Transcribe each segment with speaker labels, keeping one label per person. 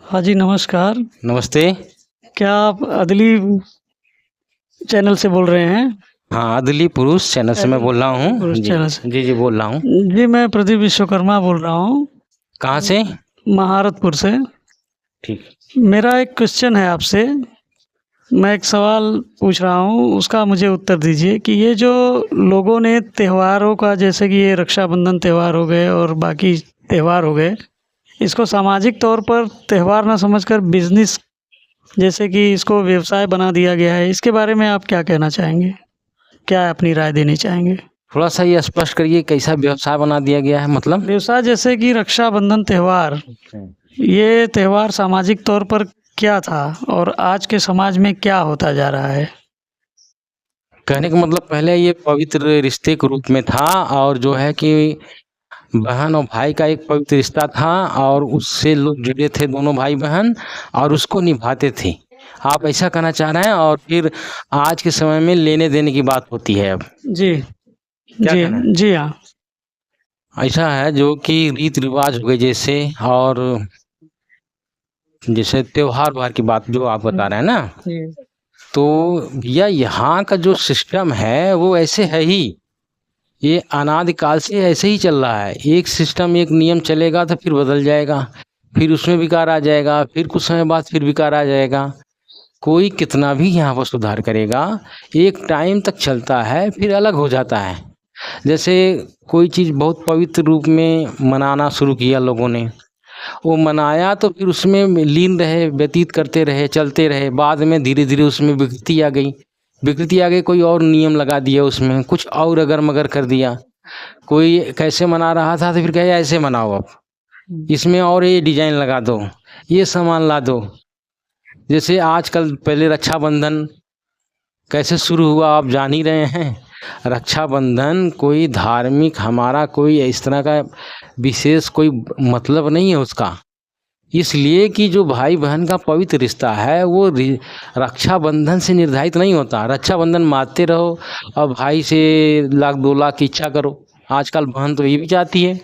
Speaker 1: हाँ जी, नमस्कार।
Speaker 2: नमस्ते।
Speaker 1: क्या आप अदली चैनल से बोल रहे हैं?
Speaker 2: हाँ, अदली पुरुष चैनल से मैं बोल रहा
Speaker 1: पुरुष
Speaker 2: हूँ। जी,
Speaker 1: चैनल से।
Speaker 2: जी, जी, बोल रहा हूँ।
Speaker 1: जी, मैं प्रदीप विश्वकर्मा बोल रहा हूँ,
Speaker 2: कहाँ से?
Speaker 1: महारतपुर से।
Speaker 2: ठीक।
Speaker 1: मेरा एक क्वेश्चन है आपसे। मैं एक सवाल पूछ रहा हूँ, उसका मुझे उत्तर दीजिए कि ये जो लोगों ने त्योहारों का, जैसे कि ये रक्षाबंधन त्योहार हो गए और बाकी त्योहार हो गए, इसको सामाजिक तौर पर त्योहार ना समझकर बिज़नेस, जैसे कि इसको व्यवसाय बना दिया गया है, इसके बारे में आप क्या कहना चाहेंगे? क्या अपनी राय देनी चाहेंगे?
Speaker 2: थोड़ा-सा ये स्पष्ट करिए कैसा व्यवसाय बना दिया गया है मतलब?
Speaker 1: व्यवसाय जैसे कि रक्षाबंधन त्योहार, ये त्योहार सामाजिक तौर पर क्या था और आज के समाज में क्या होता जा रहा है?
Speaker 2: कहने का मतलब पहले ये पवित्र रिश्ते के रूप में था और जो है कि बहन और भाई का एक पवित्र रिश्ता था और उससे लोग जुड़े थे दोनों भाई-बहन और उसको निभाते थे। आप ऐसा कहना चाह रहे हैं और फिर आज के समय में लेने-देने की बात होती है अब।
Speaker 1: जी,
Speaker 2: क्या
Speaker 1: जी,
Speaker 2: कहना है?
Speaker 1: जी हाँ।
Speaker 2: ऐसा है जो कि रीति-रिवाज हो गए जैसे और जैसे त्योहार-व्योहार की बात जो आप बता रहे हैं ना,
Speaker 1: जी,
Speaker 2: तो भैया यहाँ का जो सिस्टम है वो ऐसे है ही। ये अनादि काल से ऐसे ही चल रहा है। एक सिस्टम, एक नियम चलेगा तो फिर बदल जाएगा, फिर उसमें विकार आ जाएगा, फिर कुछ समय बाद फिर विकार आ जाएगा। कोई कितना भी यहाँ पर सुधार करेगा, एक टाइम तक चलता है फिर अलग हो जाता है। जैसे कोई चीज़ बहुत पवित्र रूप में मनाना शुरू किया लोगों ने, वो मनाया तो फिर उसमें लीन रहे, व्यतीत करते रहे, चलते रहे। बाद में धीरे-धीरे उसमें विकृति आ गई। विकृति आ गई, कोई और नियम लगा दिया उसमें, कुछ और अगर-मगर कर दिया। कोई कैसे मना रहा था तो फिर कहे ऐसे मनाओ अब, इसमें और ये डिज़ाइन लगा दो, ये सामान ला दो। जैसे आजकल पहले रक्षाबंधन कैसे शुरू हुआ आप जान ही रहे हैं। रक्षाबंधन कोई धार्मिक हमारा कोई इस तरह का विशेष कोई मतलब नहीं है उसका। इसलिए कि जो भाई-बहन का पवित्र रिश्ता है वो रक्षाबंधन से निर्धारित नहीं होता। रक्षाबंधन बाँधते रहो और भाई से लाख 2 लाख की इच्छा करो। आजकल बहन तो ये भी चाहती है।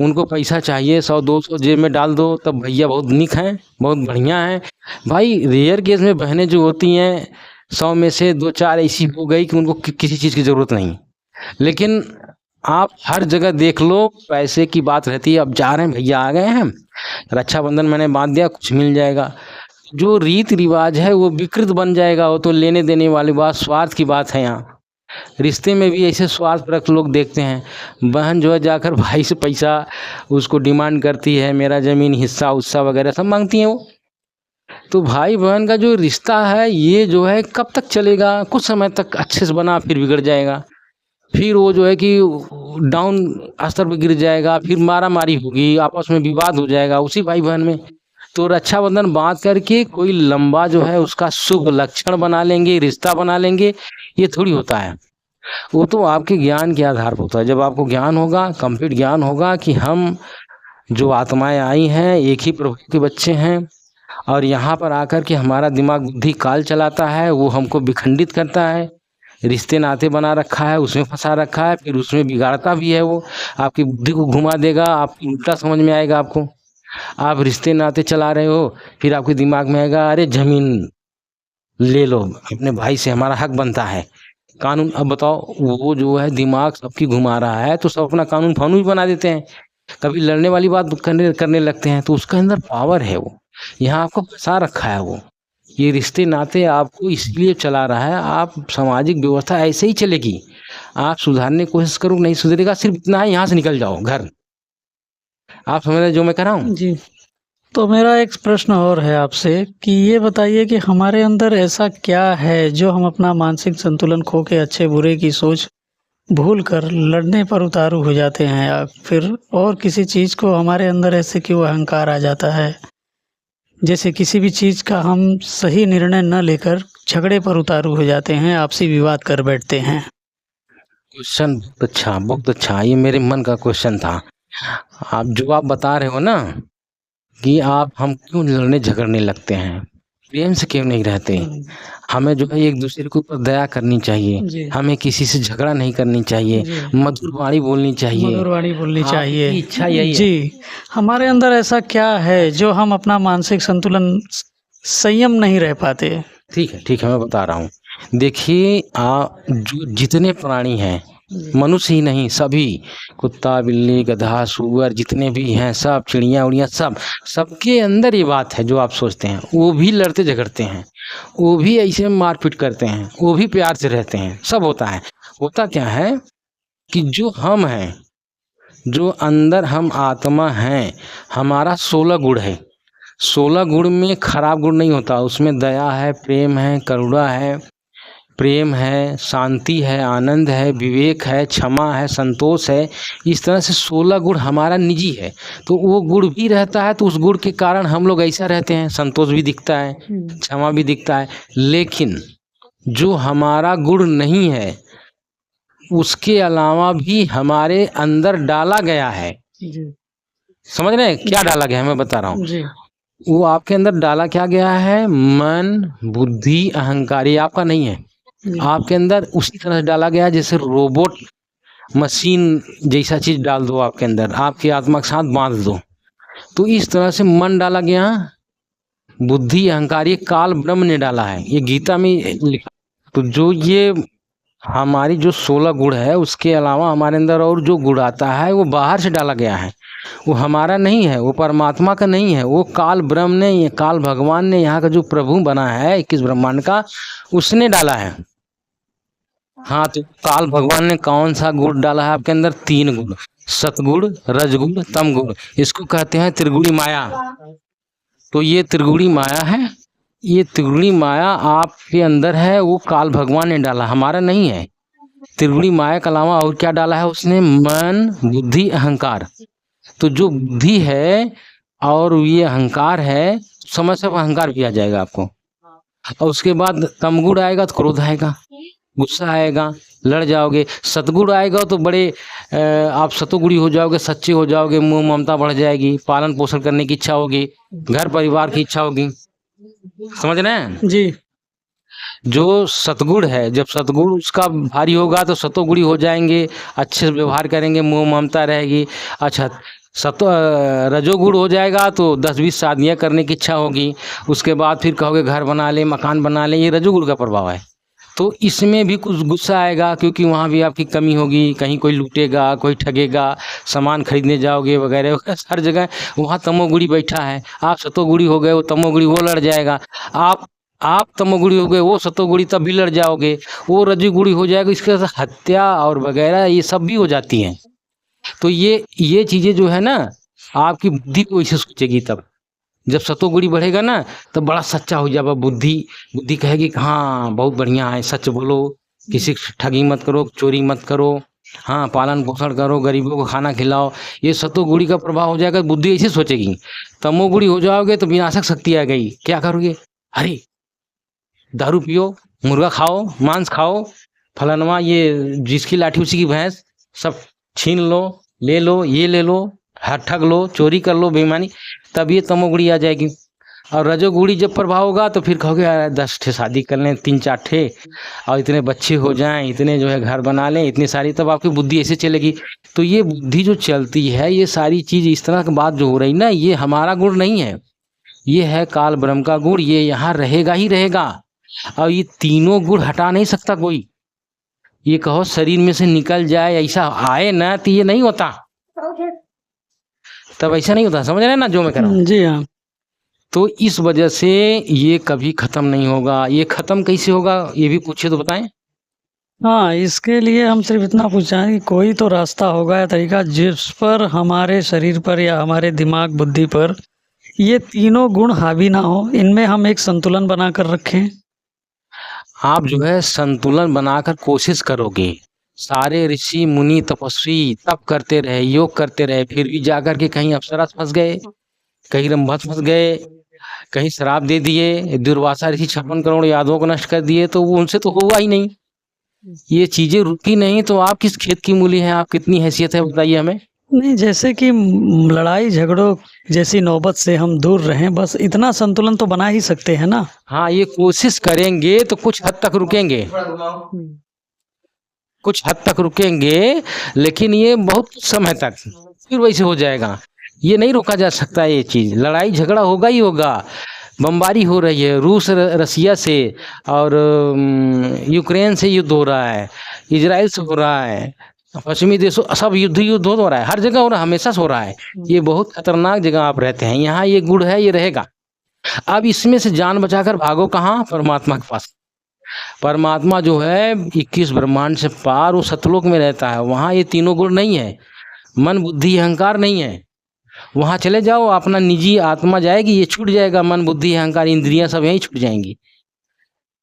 Speaker 2: उनको पैसा चाहिए 100-200 जेब में डाल दो तब भैया बहुत नीक हैं, बहुत बढ़िया हैं। भाई रेयर केस में बहनें जो होती हैं 100 में से 2-4 ऐसी हो गई कि उनको किसी चीज़ की ज़रूरत नहीं। लेकिन आप हर जगह देख लो पैसे की बात रहती है। अब जा रहे हैं भैया आ गए हैं, रक्षाबंधन मैंने बांध दिया कुछ मिल जाएगा। जो रीति रिवाज है वो विकृत बन जाएगा। वो तो लेने देने वाली बात, स्वार्थ की बात है। यहाँ रिश्ते में भी ऐसे स्वार्थपरक लोग देखते हैं। बहन जो है जाकर भाई से पैसा उसको डिमांड करती है, मेरा ज़मीन हिस्सा उस्सा वगैरह सब मांगती हैं वो। तो भाई बहन का जो रिश्ता है ये जो है कब तक चलेगा? कुछ समय तक अच्छे से बना फिर बिगड़ जाएगा। फिर वो जो है कि डाउन स्तर पे गिर जाएगा, फिर मारा-मारी होगी, आपस में विवाद हो जाएगा उसी भाई-बहन में। तो रक्षाबंधन बाँध करके कोई लंबा जो है उसका शुभ लक्षण बना लेंगे, रिश्ता बना लेंगे, ये थोड़ी होता है। वो तो आपके ज्ञान के आधार पर होता है। जब आपको ज्ञान होगा, कंप्लीट ज्ञान होगा कि हम जो आत्माएँ आई हैं, एक ही प्रभु के बच्चे हैं और यहाँ पर आकर के हमारा दिमाग बुद्धि काल चलाता है, वो हमको विखंडित करता है। रिश्ते नाते बना रखा है, उसमें फँसा रखा है, फिर उसमें बिगाड़ता भी है वो। आपकी बुद्धि को घुमा देगा, आपको उल्टा समझ में आएगा आपको। आप रिश्ते नाते चला रहे हो, फिर आपके दिमाग में आएगा अरे ज़मीन ले लो, अपने भाई से हमारा हक बनता है। कानून अब बताओ वो जो है दिमाग सबकी घुमा रहा है तो सब अपना कानून फानून भी बना देते हैं। कभी लड़ने वाली बात करने करने लगते हैं तो उसके अंदर पावर है वो। यहाँ आपको फँसा रखा है वो। ये रिश्ते नाते आपको इसलिए चला रहा है, आप सामाजिक व्यवस्था ऐसे ही चलेगी। आप सुधारने की कोशिश करो नहीं सुधरेगा, सिर्फ़ इतना है यहाँ से निकल जाओ घर। आप समझ रहे हैं जो मैं कह रहा हूँ?
Speaker 1: जी। तो मेरा एक प्रश्न और है आपसे कि ये बताइए कि हमारे अंदर ऐसा क्या है जो हम अपना मानसिक संतुलन खो के अच्छे-बुरे की सोच भूल कर लड़ने पर उतारू हो जाते हैं, या फिर और किसी चीज़ को हमारे अंदर ऐसे क्यों अहंकार आ जाता है? जैसे किसी भी चीज़ का हम सही निर्णय न लेकर झगड़े पर उतारू हो जाते हैं, आपसी विवाद कर बैठते हैं।
Speaker 2: क्वेश्चन बहुत अच्छा। ये मेरे मन का क्वेश्चन था। आप बता रहे हो ना कि हम क्यों लड़ने झगड़ने लगते हैं। प्रेम से क्यों नहीं रहते? हमें जो है एक दूसरे के ऊपर दया करनी चाहिए,
Speaker 1: जी
Speaker 2: हमें किसी से झगड़ा नहीं करनी चाहिए,
Speaker 1: जी
Speaker 2: मधुर वाणी बोलनी चाहिए।
Speaker 1: मधुर वाणी बोलनी
Speaker 2: आपकी
Speaker 1: चाहिए।
Speaker 2: इच्छा यही है।
Speaker 1: जी, हमारे अंदर ऐसा क्या है जो हम अपना मानसिक संतुलन संयम नहीं रह पाते?
Speaker 2: ठीक है, मैं बता रहा हूँ। देखिए, जो जितने प्राणी हैं, मनुष्य ही नहीं, सभी, कुत्ता, बिल्ली, गधा, सूअर, जितने भी हैं, सब चिड़िया उड़िया, सबके अंदर ये बात है जो आप सोचते हैं। वो भी लड़ते झगड़ते हैं, वो भी ऐसे मारपीट करते हैं, वो भी प्यार से रहते हैं, सब होता है। होता क्या है कि जो हम हैं, जो अंदर हम आत्मा हैं, हमारा 16 गुण है। 16 गुण में खराब गुण नहीं होता, उसमें दया है, प्रेम है, करुणा है, प्रेम है, शांति है, आनंद है, विवेक है, क्षमा है, संतोष है। इस तरह से 16 गुण हमारा निजी है। तो वो गुण भी रहता है, तो उस गुण के कारण हम लोग ऐसा रहते हैं, संतोष भी दिखता है, क्षमा भी दिखता है। लेकिन जो हमारा गुण नहीं है, उसके अलावा भी हमारे अंदर डाला गया है।
Speaker 1: जी
Speaker 2: समझ रहे हैं क्या डाला गया है? मैं बता रहा हूँ।
Speaker 1: जी
Speaker 2: वो आपके अंदर डाला क्या गया है? मन, बुद्धि, अहंकार। ये आपका नहीं है, आपके अंदर उसी तरह डाला गया है जैसे रोबोट, मशीन जैसा चीज डाल दो आपके अंदर, आपकी आत्मा के साथ बांध दो। तो इस तरह से मन डाला गया, बुद्धि, अहंकार, ये काल ब्रह्म ने डाला है, ये गीता में लिखा। तो जो ये हमारी जो 16 गुण है, उसके अलावा हमारे अंदर और जो गुण आता है वो बाहर से डाला गया है। वो हमारा नहीं है, वो परमात्मा का नहीं है, वो काल ब्रह्म ने, ये काल भगवान ने, यहाँ का जो प्रभु बना है 21 ब्रह्मांड का, उसने डाला है। हाँ, तो काल भगवान ने कौन सा गुण डाला है आपके अंदर? 3 गुण, सतगुण, रजगुण, तमगुण। इसको कहते हैं त्रिगुणी माया। तो ये त्रिगुणी माया है, ये त्रिगुणी माया आपके अंदर है, वो काल भगवान ने डाला, हमारा नहीं है। त्रिगुणी माया के अलावा और क्या डाला है उसने? मन, बुद्धि, अहंकार। तो जो बुद्धि है और ये अहंकार है, समय से अहंकार भी आ जाएगा आपको। और उसके बाद तमगुण आएगा तो क्रोध आएगा, गुस्सा आएगा, लड़ जाओगे। सतगुण आएगा तो बड़े आप सतोगुणी हो जाओगे, सच्चे हो जाओगे, मोह ममता बढ़ जाएगी, पालन पोषण करने की इच्छा होगी, घर परिवार की इच्छा होगी। समझ रहे हैं?
Speaker 1: जी
Speaker 2: जो सतगुण है, जब सतगुण उसका भारी होगा तो सतोगुणी हो जाएंगे, अच्छे से व्यवहार करेंगे, मोह ममता रहेगी। अच्छा, रजोगुण हो जाएगा तो 10-20 शादियाँ करने की इच्छा होगी, उसके बाद फिर कहोगे घर बना ले, मकान बना ले। ये रजोगुण का प्रभाव है। तो इसमें भी कुछ गुस्सा आएगा, क्योंकि वहाँ भी आपकी कमी होगी, कहीं कोई लूटेगा, कोई ठगेगा, सामान खरीदने जाओगे वगैरह वगैरह, हर जगह वहाँ तमोगुणी बैठा है। आप सतोगुणी हो गए, वो तमोगुणी वो लड़ जाएगा। आप तमोगुणी हो गए, वो सतोगुणी तब भी लड़ जाओगे। वो रजोगुणी हो जाएगा, इसके साथ हत्या और वगैरह ये सब भी हो जाती हैं। तो ये चीज़ें जो है ना, आपकी बुद्धि को ऐसे सोचेगी। तब जब सतोगुणी बढ़ेगा ना, तब बड़ा सच्चा हो जाएगा। बुद्धि कहेगी कि हाँ बहुत बढ़िया है, सच बोलो, किसी से ठगी मत करो, चोरी मत करो, हाँ पालन पोषण करो, गरीबों को खाना खिलाओ। ये सतोगुणी का प्रभाव हो जाएगा, बुद्धि ऐसे सोचेगी। तमोगुणी हो जाओगे तो विनाशक शक्ति आ गई, क्या करोगे? अरे दारू पियो, मुर्गा खाओ, मांस खाओ, फलानवा, ये जिसकी लाठी उसी की भैंस, सब छीन लो, ले लो, ये ले लो, ठग लो, चोरी कर लो, बेईमानी। तब ये तमोगुणी आ जाएगी। और रजोगुणी जब प्रभाव होगा तो फिर कहोगे यार 10 ठे शादी कर लें, 3-4 ठे, और इतने बच्चे हो जाएं, इतने जो है घर बना लें, इतनी सारी। तब आपकी बुद्धि ऐसे चलेगी। तो ये बुद्धि जो चलती है, ये सारी चीज़ इस तरह की बात जो हो रही ना, ये हमारा गुण नहीं है, ये है काल ब्रह्म का गुण। ये यहाँ रहेगा ही रहेगा, और ये तीनों गुण हटा नहीं सकता कोई। ये कहो शरीर में से निकल जाए, ऐसा आए ना, तो ये नहीं होता। तब ऐसा नहीं होता। समझ रहे हैं ना जो मैं कह रहा हूँ?
Speaker 1: जी हाँ।
Speaker 2: तो इस वजह से ये कभी खत्म नहीं होगा। ये खत्म कैसे होगा ये भी पूछे तो बताएं।
Speaker 1: हाँ, इसके लिए हम सिर्फ इतना पूछ रहे हैं कि कोई तो रास्ता होगा या तरीका जिस पर हमारे शरीर पर या हमारे दिमाग बुद्धि पर ये तीनों गुण हावी ना हो, इनमें हम एक संतुलन बना कर रखें।
Speaker 2: आप जो है संतुलन बनाकर कोशिश करोगे। सारे ऋषि मुनि तपस्वी तप करते रहे, योग करते रहे, फिर भी जाकर के कहीं अप्सरास फंस गए, कहीं रंभस फंस गए, कहीं शराब दे दिए, दुर्वासा ऋषि 56 करोड़ यादवों को नष्ट कर दिए, तो वो उनसे तो हुआ ही नहीं। ये चीजें रुकी नहीं, तो आप किस खेत की मूली हैं? आप कितनी हैसियत है बताइए हमें।
Speaker 1: नहीं, जैसे कि लड़ाई झगड़ों जैसी नौबत से हम दूर रहें, बस इतना संतुलन तो बना ही सकते हैं ना।
Speaker 2: हाँ, ये कोशिश करेंगे तो कुछ हद तक रुकेंगे, कुछ हद तक रुकेंगे, लेकिन ये बहुत समय तक फिर वैसे हो जाएगा। ये नहीं रोका जा सकता ये चीज़, लड़ाई झगड़ा होगा ही होगा। बमबारी हो रही है रूस रसिया से, और यूक्रेन से युद्ध हो रहा है, इजराइल से हो रहा है, पश्चिमी देशों सब युद्ध हो रहा है, हर जगह हो रहा है, हमेशा से हो रहा है। ये बहुत खतरनाक जगह आप रहते हैं, यहाँ ये गुण है, ये रहेगा। अब इसमें से जान बचाकर भागो कहाँ? परमात्मा के पास। परमात्मा जो है 21 ब्रह्मांड से पार, वो सतलोक में रहता है, वहाँ ये तीनों गुण नहीं है, मन बुद्धि अहंकार नहीं है। वहाँ चले जाओ, अपना निजी आत्मा जाएगी, ये छूट जाएगा, मन बुद्धि अहंकार इंद्रियां सब यहीं छूट जाएंगी।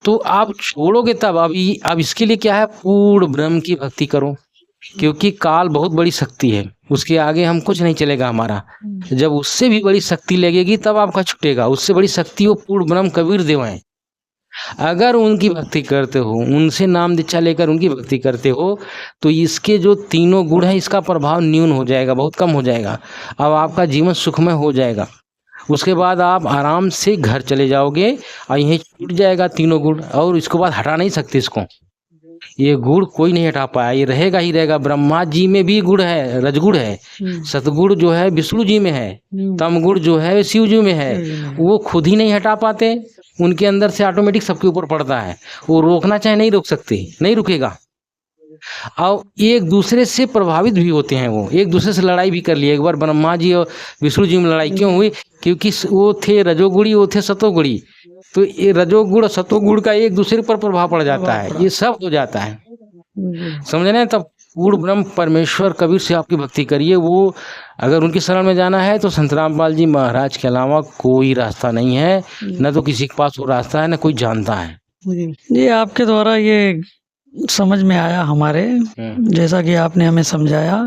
Speaker 2: तो आप छोड़ोगे तब। अब इसके लिए क्या है? पूर्ण ब्रह्म की भक्ति करो, क्योंकि काल बहुत बड़ी शक्ति है, उसके आगे हम कुछ नहीं चलेगा हमारा। जब उससे भी बड़ी शक्ति लगेगी तब आपका छूटेगा। उससे बड़ी शक्ति वो पूर्ण ब्रह्म कबीर देव हैं। अगर उनकी भक्ति करते हो, उनसे नाम दीक्षा लेकर उनकी भक्ति करते हो, तो इसके जो तीनों गुण हैं इसका प्रभाव न्यून हो जाएगा, बहुत कम हो जाएगा। अब आपका जीवन सुखमय हो जाएगा। उसके बाद आप आराम से घर चले जाओगे और यहीं छूट जाएगा तीनों गुण, और इसके बाद हटा नहीं सकते इसको। ये गुण कोई नहीं हटा पाया, ये रहेगा ही रहेगा। ब्रह्मा जी में भी गुण है, रजगुण है। सतगुण जो है विष्णु जी में है, तम गुण जो है शिव जी में है। वो खुद ही नहीं हटा पाते, उनके अंदर से ऑटोमेटिक सबके ऊपर पड़ता है। वो रोकना चाहे नहीं रोक सकते, नहीं रुकेगा। और एक दूसरे से प्रभावित भी होते हैं, वो एक दूसरे से लड़ाई भी कर लिए। एक बार ब्रह्मा जी और विष्णु जी में लड़ाई क्यों हुई? क्योंकि वो थे रजोगुणी, वो थे सतोगुणी। तो ये रजोगुण और सतोगुण का एक दूसरे पर प्रभाव पड़ जाता है, ये सब हो जाता है, समझ रहे हैं? तब पूर्ण ब्रह्म परमेश्वर कबीर से आपकी भक्ति करिए। वो अगर उनकी शरण में जाना है तो संत रामपाल जी महाराज के अलावा कोई रास्ता नहीं है, न तो किसी के पास वो रास्ता है, न कोई जानता है।
Speaker 1: ये आपके द्वारा ये समझ में आया हमारे, जैसा कि आपने हमें समझाया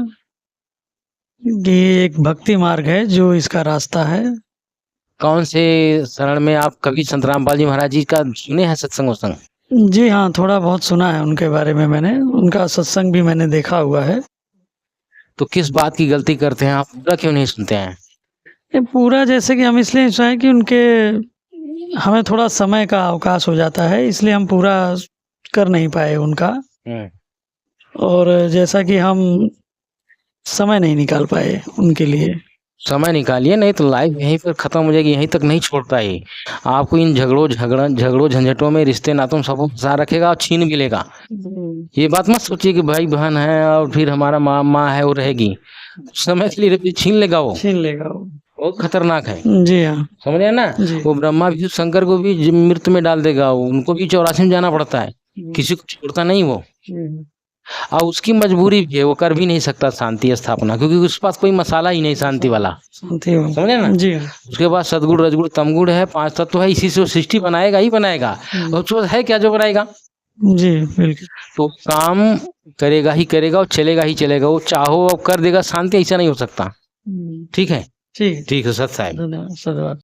Speaker 1: कि एक भक्ति मार्ग है जो इसका रास्ता है।
Speaker 2: कौन से शरण में आप कभी संत रामपाल जी महाराज जी का सुने हैं सत्संग वत्संग?
Speaker 1: जी हाँ, थोड़ा बहुत सुना है उनके बारे में मैंने, उनका सत्संग भी मैंने देखा हुआ है।
Speaker 2: तो किस बात की गलती करते हैं आप, पूरा क्यों नहीं सुनते हैं?
Speaker 1: ये पूरा जैसे कि हम इसलिए चाहें कि उनके हमें थोड़ा समय का अवकाश हो जाता है, इसलिए हम पूरा कर नहीं पाए उनका। और जैसा कि हम समय नहीं निकाल पाए उनके लिए।
Speaker 2: समय निकालिए, नहीं तो लाइफ यहीं पर खत्म हो जाएगी, यहीं तक नहीं छोड़ता ये आपको। इन झगड़ों झंझटों में रिश्ते नातों सबको फंसा रखेगा और छीन भी लेगा। ये बात मत सोचिए कि भाई बहन है और फिर हमारा माँ है वो रहेगी, समय के लिए छीन लेगा वो, बहुत खतरनाक है।
Speaker 1: जी हाँ,
Speaker 2: समझ रहे ना? वो ब्रह्मा विष्णु शंकर को भी मृत्यु में डाल देगा, उनको भी 84 में जाना पड़ता है, किसी को छोड़ता नहीं वो। और उसकी मजबूरी भी है, वो कर भी नहीं सकता शांति स्थापना, क्योंकि उसके पास कोई मसाला ही नहीं शांति वाला, समझे ना? जी। उसके बाद सदगुण रजगुण तमगुण है, 5 तत्व है, इसी से वो सृष्टि बनाएगा ही बनाएगा। और उसके बाद है क्या जो बनाएगा? जी बिल्कुल। तो काम करेगा ही करेगा और चलेगा ही चलेगा, वो चाहो और कर देगा। शांति ऐसा नहीं हो सकता। ठीक है, ठीक है सत साहब।